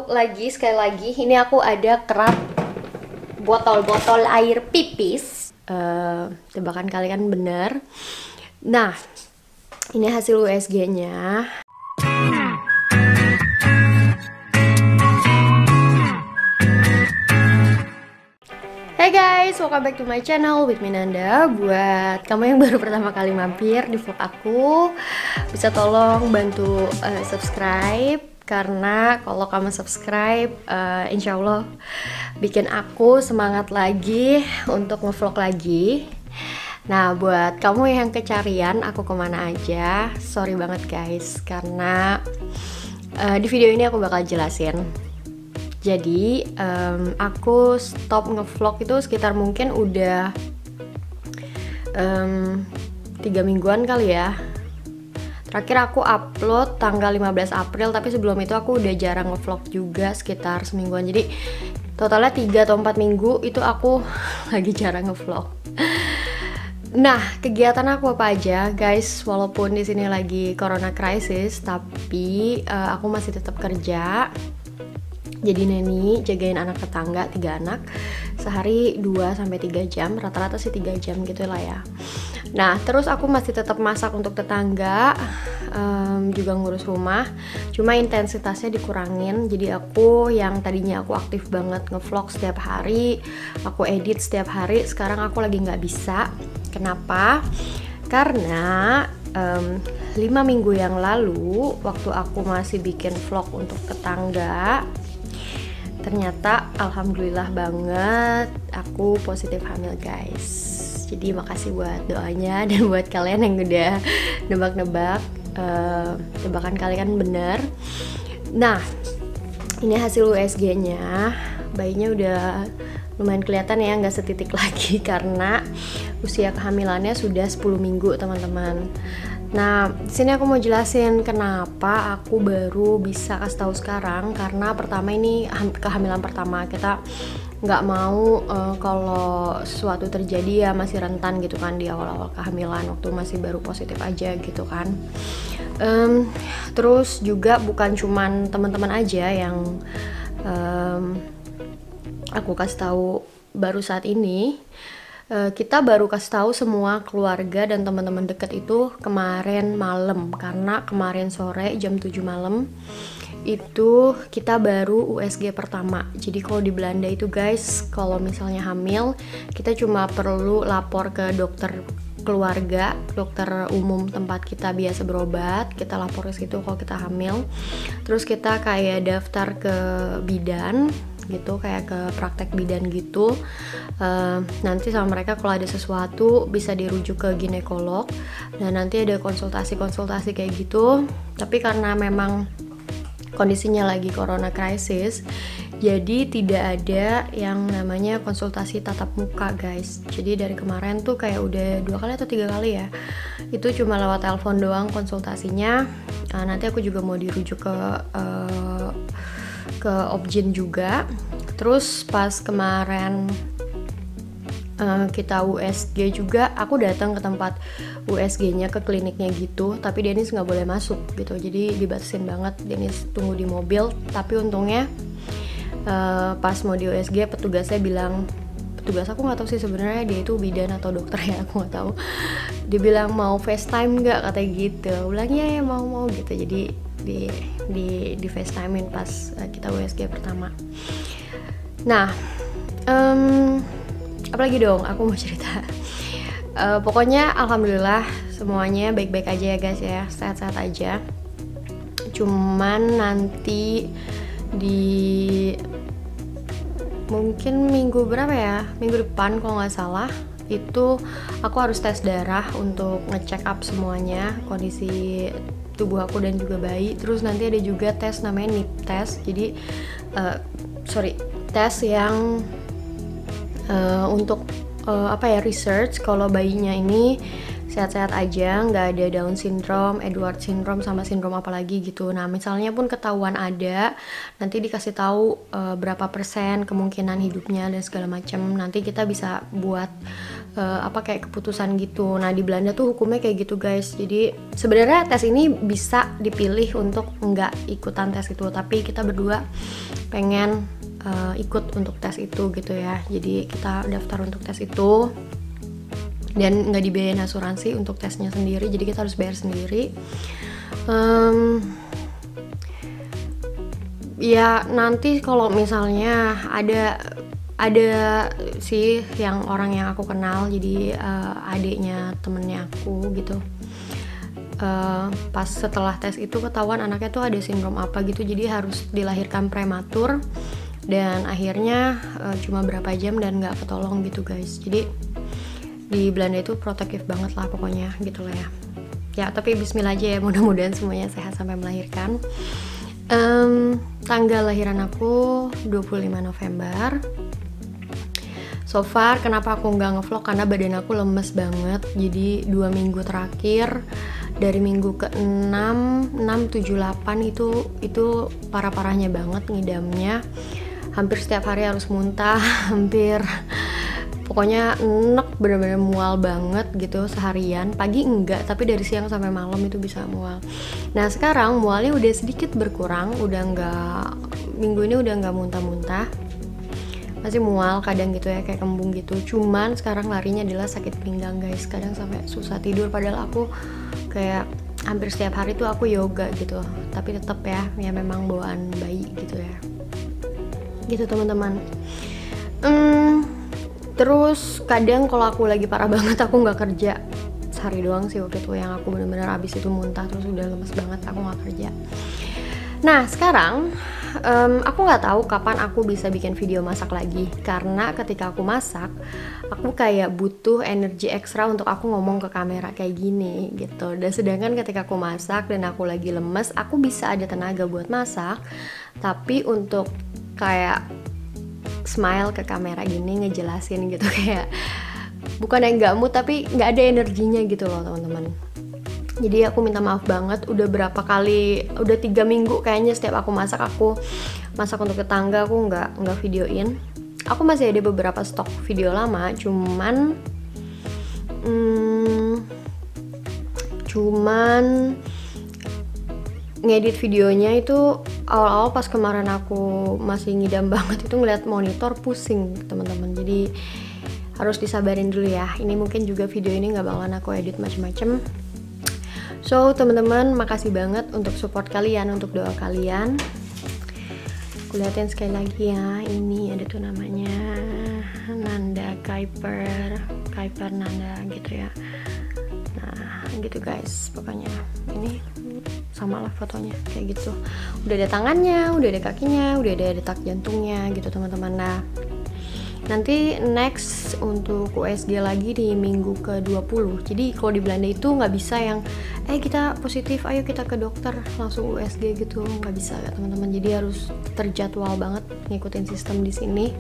lagi, sekali lagi, ini aku ada kerak botol-botol air pipis. Tebakan kalian bener. Nah, ini hasil USG-nya. Hey guys, welcome back to my channel with Minanda. Buat kamu yang baru pertama kali mampir di vlog aku, bisa tolong bantu subscribe. Karena kalau kamu subscribe, insya Allah bikin aku semangat lagi untuk ngevlog lagi. Nah, buat kamu yang kecarian aku kemana aja, sorry banget guys, karena di video ini aku bakal jelasin. Jadi aku stop ngevlog itu sekitar mungkin udah 3 mingguan kali ya. Terakhir aku upload tanggal 15 April, tapi sebelum itu aku udah jarang ngevlog juga sekitar semingguan. Jadi totalnya 3 atau 4 minggu itu aku lagi jarang ngevlog. Nah, kegiatan aku apa aja, guys? Walaupun di sini lagi corona crisis, tapi aku masih tetap kerja. Jadi neni, jagain anak tetangga, 3 anak. Sehari 2-3 jam, rata-rata sih 3 jam gitu lah ya. Nah, terus aku masih tetap masak untuk tetangga, juga ngurus rumah. Cuma intensitasnya dikurangin. Jadi aku yang tadinya aku aktif banget ngevlog setiap hari, aku edit setiap hari, sekarang aku lagi nggak bisa. Kenapa? Karena 5 minggu yang lalu, waktu aku masih bikin vlog untuk tetangga, ternyata alhamdulillah banget aku positif hamil guys. Jadi makasih buat doanya dan buat kalian yang udah nebak-nebak, tebakan kalian bener. Nah, ini hasil USG-nya. Bayinya udah lumayan kelihatan ya, nggak setitik lagi karena usia kehamilannya sudah 10 minggu teman-teman. Nah, di sini aku mau jelasin kenapa aku baru bisa kasih tahu sekarang. Karena pertama ini kehamilan pertama, kita nggak mau kalau sesuatu terjadi ya masih rentan gitu kan di awal-awal kehamilan, waktu masih baru positif aja gitu kan. Terus juga bukan cuman teman-teman aja yang aku kasih tahu baru saat ini. Kita baru kasih tahu semua keluarga dan teman-teman dekat itu kemarin malam, karena kemarin sore jam 7 malam itu kita baru USG pertama. Jadi kalau di Belanda itu guys, kalau misalnya hamil kita cuma perlu lapor ke dokter keluarga, dokter umum tempat kita biasa berobat, kita lapor ke situ kalau kita hamil. Terus kita kayak daftar ke bidan gitu, kayak ke praktek bidan gitu. Nanti sama mereka kalau ada sesuatu bisa dirujuk ke ginekolog, dan nanti ada konsultasi kayak gitu. Tapi karena memang kondisinya lagi corona crisis, jadi tidak ada yang namanya konsultasi tatap muka guys. Jadi dari kemarin tuh kayak udah 2 kali atau 3 kali ya, itu cuma lewat telepon doang konsultasinya. Nanti aku juga mau dirujuk ke Objin juga. Terus pas kemarin kita USG juga, aku datang ke tempat USG-nya, ke kliniknya gitu, tapi Dennis nggak boleh masuk gitu, jadi dibatasin banget. Dennis tunggu di mobil, tapi untungnya pas mau di USG petugasnya bilang, petugas aku nggak tahu sih sebenarnya dia itu bidan atau dokter ya, aku nggak tahu. Dia bilang mau FaceTime nggak, katanya gitu. Bilangnya ya mau gitu, jadi di FaceTime-in pas kita USG pertama. Nah, apalagi dong aku mau cerita. Pokoknya alhamdulillah semuanya baik-baik aja ya guys ya, sehat-sehat aja. Cuman nanti di mungkin minggu berapa ya, minggu depan kalau nggak salah, itu aku harus tes darah untuk ngecek up semuanya, kondisi tubuh aku dan juga bayi. Terus nanti ada juga tes namanya NIP test. Jadi tes yang untuk research kalau bayinya ini sehat-sehat aja, nggak ada Down syndrome, Edward syndrome, sama sindrom apa lagi gitu. Nah misalnya pun ketahuan ada, nanti dikasih tahu berapa persen kemungkinan hidupnya dan segala macam. Nanti kita bisa buat kayak keputusan gitu. Nah di Belanda tuh hukumnya kayak gitu guys. Jadi sebenarnya tes ini bisa dipilih untuk nggak ikutan tes itu, tapi kita berdua pengen ikut untuk tes itu gitu ya. Jadi kita daftar untuk tes itu dan nggak dibiayain asuransi untuk tesnya sendiri, jadi kita harus bayar sendiri. Ya nanti kalau misalnya ada sih yang orang yang aku kenal, jadi adiknya temennya aku gitu, pas setelah tes itu ketahuan anaknya tuh ada sindrom apa gitu, jadi harus dilahirkan prematur dan akhirnya cuma berapa jam dan nggak ketolong gitu guys. Jadi di Belanda itu protektif banget lah pokoknya gitu lah ya. Ya tapi bismillah aja ya, mudah-mudahan semuanya sehat sampai melahirkan. Tanggal lahiran aku 25 November. So far kenapa aku nggak ngevlog, karena badan aku lemes banget. Jadi 2 minggu terakhir, dari minggu ke-6, 6, 7, 8 itu parah-parahnya banget ngidamnya. Hampir setiap hari harus muntah, pokoknya enek, bener-bener mual banget gitu seharian. Pagi enggak, tapi dari siang sampai malam itu bisa mual. Nah sekarang mualnya udah sedikit berkurang, udah enggak, minggu ini udah enggak muntah-muntah. Masih mual kadang gitu ya, kayak kembung gitu. Cuman sekarang larinya adalah sakit pinggang guys. Kadang sampai susah tidur, padahal aku kayak hampir setiap hari tuh aku yoga gitu. Tapi tetap ya memang bawaan bayi gitu ya. Gitu teman-teman. Terus kadang kalau aku lagi parah banget aku nggak kerja, sehari doang sih waktu itu yang aku bener-bener abis itu muntah terus udah lemes banget, aku nggak kerja. Nah sekarang aku nggak tahu kapan aku bisa bikin video masak lagi, karena ketika aku masak aku kayak butuh energi ekstra untuk aku ngomong ke kamera kayak gini gitu. Dan sedangkan ketika aku masak dan aku lagi lemes, aku bisa ada tenaga buat masak, tapi untuk kayak smile ke kamera gini ngejelasin gitu kayak bukan yang nggak mood, tapi nggak ada energinya gitu loh teman-teman. Jadi aku minta maaf banget, udah berapa kali, udah 3 minggu kayaknya setiap aku masak untuk tetangga aku nggak videoin. Aku masih ada beberapa stok video lama, cuman ngedit videonya itu awal-awal pas kemarin aku masih ngidam banget itu ngeliat monitor pusing teman-teman. Jadi harus disabarin dulu ya. Ini mungkin juga video ini nggak bakalan aku edit macem-macem. So teman-teman makasih banget untuk support kalian, untuk doa kalian. Aku liatin sekali lagi ya. Ini ada tuh namanya Nanda Kuiper Nanda gitu ya. Nah gitu guys, pokoknya ini sama lah fotonya kayak gitu. Udah ada tangannya, udah ada kakinya, udah ada detak jantungnya gitu teman-teman. Nah nanti next untuk USG lagi di minggu ke-20. Jadi kalau di Belanda itu nggak bisa yang kita positif ayo kita ke dokter langsung USG gitu, nggak bisa ya teman-teman. Jadi harus terjadwal banget ngikutin sistem di sini.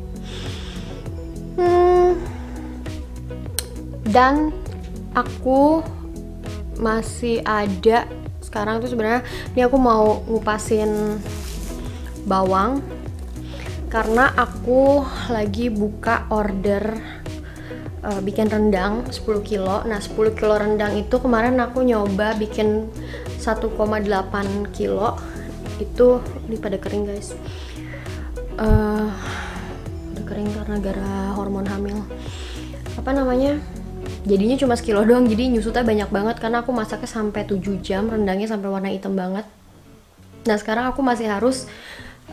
Dan aku masih ada sekarang tuh sebenarnya ini aku mau ngupasin bawang karena aku lagi buka order bikin rendang 10 kilo. Nah 10 kilo rendang itu kemarin aku nyoba bikin 1,8 kilo itu ini pada kering guys. Udah kering karena gara hormon hamil. Apa namanya? Jadinya cuma sekilo doang, jadi nyusutnya banyak banget karena aku masaknya sampai 7 jam, rendangnya sampai warna hitam banget. Nah sekarang aku masih harus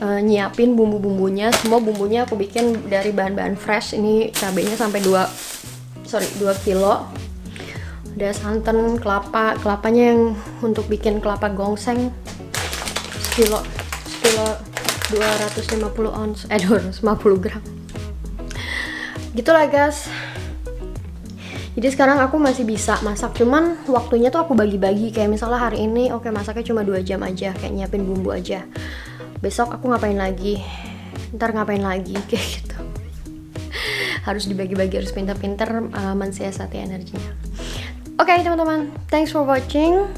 nyiapin bumbu-bumbunya. Semua bumbunya aku bikin dari bahan-bahan fresh. Ini cabenya sampai 2 kilo. Ada santan, kelapanya yang untuk bikin kelapa gongseng sekilo 250 ounce, 250 gram gitu lah guys. Jadi sekarang aku masih bisa masak, cuman waktunya tuh aku bagi-bagi. Kayak misalnya hari ini oke masaknya cuma 2 jam aja, kayak nyiapin bumbu aja. Besok aku ngapain lagi, ntar ngapain lagi, kayak gitu. Harus dibagi-bagi, harus pintar-pintar mensiasati energinya. Oke teman-teman, thanks for watching.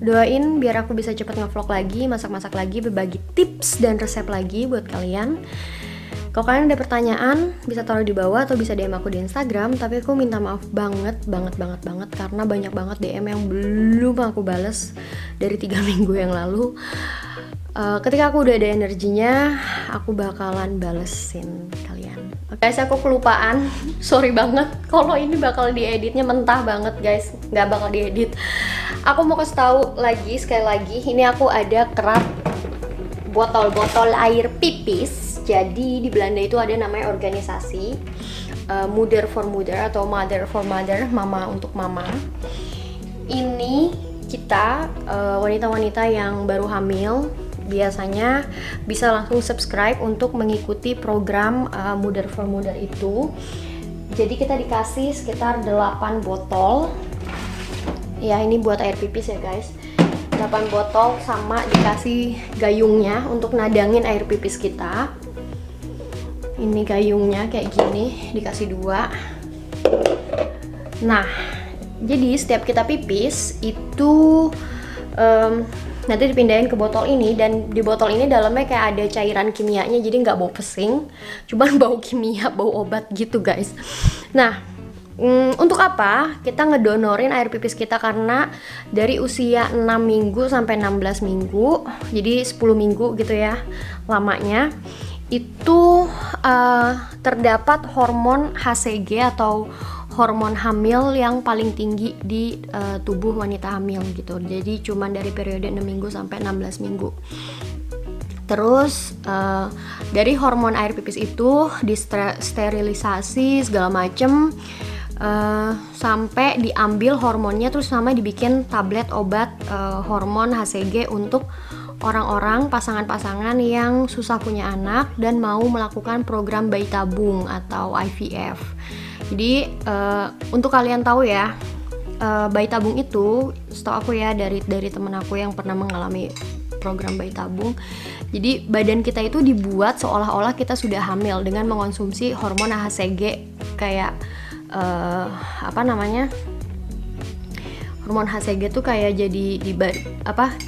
Doain biar aku bisa cepet ngevlog lagi, masak-masak lagi, berbagi tips dan resep lagi buat kalian. Kalau kalian ada pertanyaan, bisa taruh di bawah atau bisa DM aku di Instagram. Tapi aku minta maaf banget karena banyak banget DM yang belum aku bales dari 3 minggu yang lalu. Ketika aku udah ada energinya, aku bakalan balesin kalian. Guys, aku kelupaan. Sorry banget kalau ini bakal dieditnya mentah banget guys. Nggak bakal diedit. Aku mau kasih tahu lagi, sekali lagi, ini aku ada kerak botol-botol air pipis. Jadi di Belanda itu ada namanya organisasi Moeder for Moeder atau Mother for Mother, mama untuk mama. Ini kita wanita-wanita yang baru hamil biasanya bisa langsung subscribe untuk mengikuti program Moeder for Moeder itu. Jadi kita dikasih sekitar 8 botol. Ya, ini buat air pipis ya guys. 8 botol sama dikasih gayungnya untuk nadangin air pipis kita. Ini gayungnya kayak gini, dikasih 2. Nah, jadi setiap kita pipis itu nanti dipindahin ke botol ini, dan di botol ini dalamnya kayak ada cairan kimianya, jadi nggak bau pesing, cuman bau kimia, bau obat gitu guys. Nah, untuk apa kita ngedonorin air pipis kita? Karena dari usia 6 minggu sampai 16 minggu, jadi 10 minggu gitu ya lamanya, itu terdapat hormon HCG atau hormon hamil yang paling tinggi di tubuh wanita hamil gitu. Jadi cuman dari periode 6 minggu sampai 16 minggu. Terus dari hormon air pipis itu disterilisasi segala macem, sampai diambil hormonnya, terus sama dibikin tablet obat hormon HCG untuk orang-orang, pasangan-pasangan yang susah punya anak dan mau melakukan program bayi tabung atau IVF. Jadi untuk kalian tahu ya, bayi tabung itu setahu aku ya dari temen aku yang pernah mengalami program bayi tabung. Jadi badan kita itu dibuat seolah-olah kita sudah hamil dengan mengonsumsi hormon HCG kayak hormon HCG tuh kayak jadi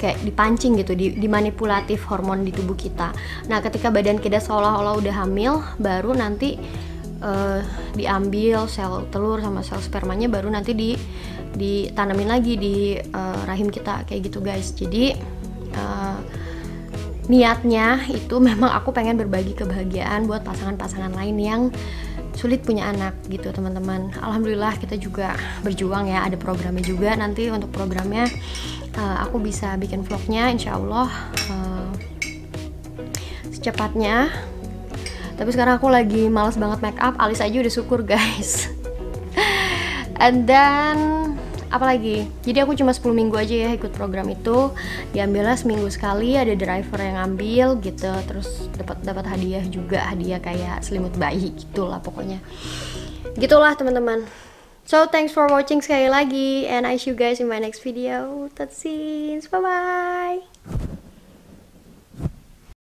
kayak dipancing gitu, dimanipulatif hormon di tubuh kita. Nah, ketika badan kita seolah-olah udah hamil, baru nanti diambil sel telur sama sel spermanya, baru nanti ditanamin lagi di rahim kita kayak gitu guys. Jadi niatnya itu memang aku pengen berbagi kebahagiaan buat pasangan-pasangan lain yang sulit punya anak gitu teman-teman. Alhamdulillah kita juga berjuang ya, ada programnya juga. Nanti untuk programnya aku bisa bikin vlognya insya Allah secepatnya. Tapi sekarang aku lagi males banget make up, alis aja udah syukur guys. And then apalagi, jadi aku cuma 10 minggu aja ya ikut program itu. Diambilnya seminggu sekali, ada driver yang ngambil gitu. Terus dapat hadiah juga, hadiah kayak selimut bayi gitulah pokoknya. Gitulah teman-teman. So thanks for watching sekali lagi, and I see you guys in my next video. That's it, bye bye.